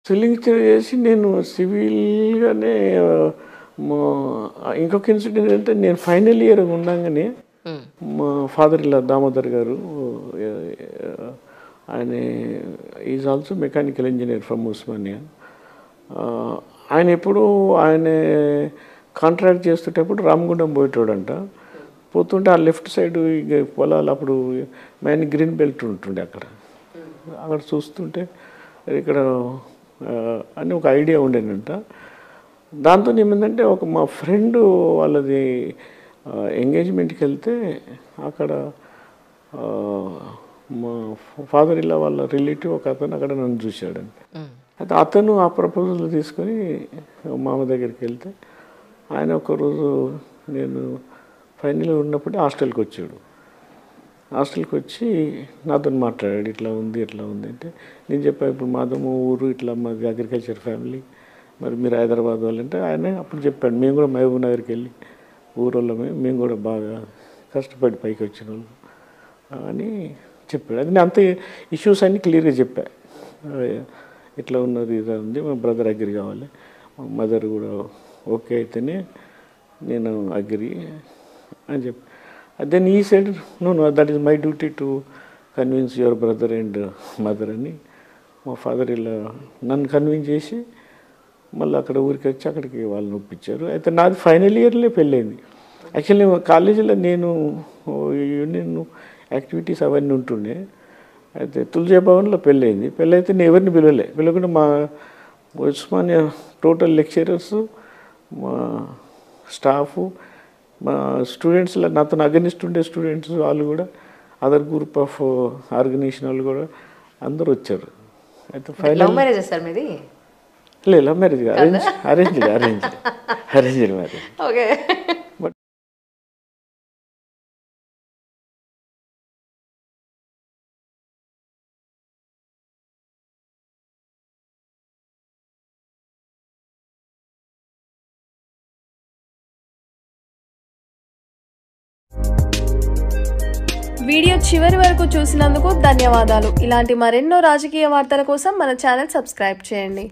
Civil చేసి నేను సివిల్గానే ఇంకొక ఇన్సిడెంట్ అంటే నేను ఫైనల్ ఇయర్ ఉండగానే మా ఫాదర్ ఇలా దామోదర్ గారు ఆయన is also mechanical engineer from Osmania. ఆయన ఎప్పుడు ఆయన కాంట్రాక్ట్ చేస్తుంటప్పుడు రామగుండం పోయేటోడంట. పోతుంటే ఆ లెఫ్ట్ సైడ్ ఇక పొలాలు అప్పుడు మెయిన్ గ్రీన్ బెల్ట్ ఉంటుండే అక్కడ చూస్తుంటే ఇక్కడ అని ఒక ఐడియా ఉండేనంట. దాంతో ఏమైందంటే మా ఫ్రెండ్ వాళ్ళది ఎంగేజ్మెంట్కి వెళ్తే అక్కడ మా ఫాదర్ ఇలా వాళ్ళ రిలేటివ్ ఒక అతను అక్కడ నన్ను చూశాడండి. అయితే అతను ఆ ప్రపోజల్ తీసుకొని మామ దగ్గరికి వెళ్తే ఆయన ఒకరోజు నేను ఫైనల్ ఉన్నప్పుడే హాస్టల్కి వచ్చాడు. హాస్టల్కి వచ్చి నాతో మాట్లాడాడు, ఇట్లా ఉంది అంటే నేను చెప్పాను ఇప్పుడు మాదమ్మ ఊరు ఇట్లా మాది అగ్రికల్చర్ ఫ్యామిలీ, మరి మీరు హైదరాబాద్ వాళ్ళంటే ఆయన అప్పుడు చెప్పాడు మేము కూడా మహబూబ్ నగర్కి వెళ్ళి ఊరోళ్ళమే, మేము కూడా బాగా కష్టపడి పైకి వచ్చిన వాళ్ళు అని చెప్పాడు. అది నేను అంత ఇష్యూస్ అన్నీ క్లియర్గా చెప్పా, ఇట్లా ఉన్నది ఇది ఉంది, మా బ్రదర్ అగ్రి కావాలి, మా మదర్ కూడా ఓకే అయితేనే నేను అగ్రి అని చెప్పి. దెన్ ఈ side know that is my duty to convince your brother and mother అని మా ఫాదర్ ఇలా నన్ను కన్విన్స్ చేసి మళ్ళీ అక్కడ ఊరికి వచ్చి అక్కడికి వాళ్ళని ఒప్పించారు. అయితే నాది ఫైనల్ ఇయర్లో పెళ్ళైంది. యాక్చువల్లీ కాలేజీలో నేను యూనియన్ యాక్టివిటీస్ అవన్నీ ఉంటుండే. అయితే తులజీ భవన్లో పెళ్ళైంది. పెళ్ళైతే నేను ఎవరిని పిలవకుండా మా ఉస్మానియా టోటల్ లెక్చరర్స్, మా స్టాఫు, మా స్టూడెంట్స్లో నాతో అగనిస్ట్ ఉండే స్టూడెంట్స్ వాళ్ళు కూడా, అదర్ గ్రూప్ ఆఫ్ ఆర్గనైజేషన్ వాళ్ళు కూడా అందరూ వచ్చారు. అయితే ఫైనల్ లవ్ మ్యారేజ్ సార్ మీది? లేదు, love marriage arrange marriage. Okay. But video చివరి వరకు చూసినందుకు ధన్యవాదాలు. ఇలాంటి మరెన్నో రాజకీయ వార్తల కోసం మన ఛానల్ సబ్స్క్రైబ్ చేయండి.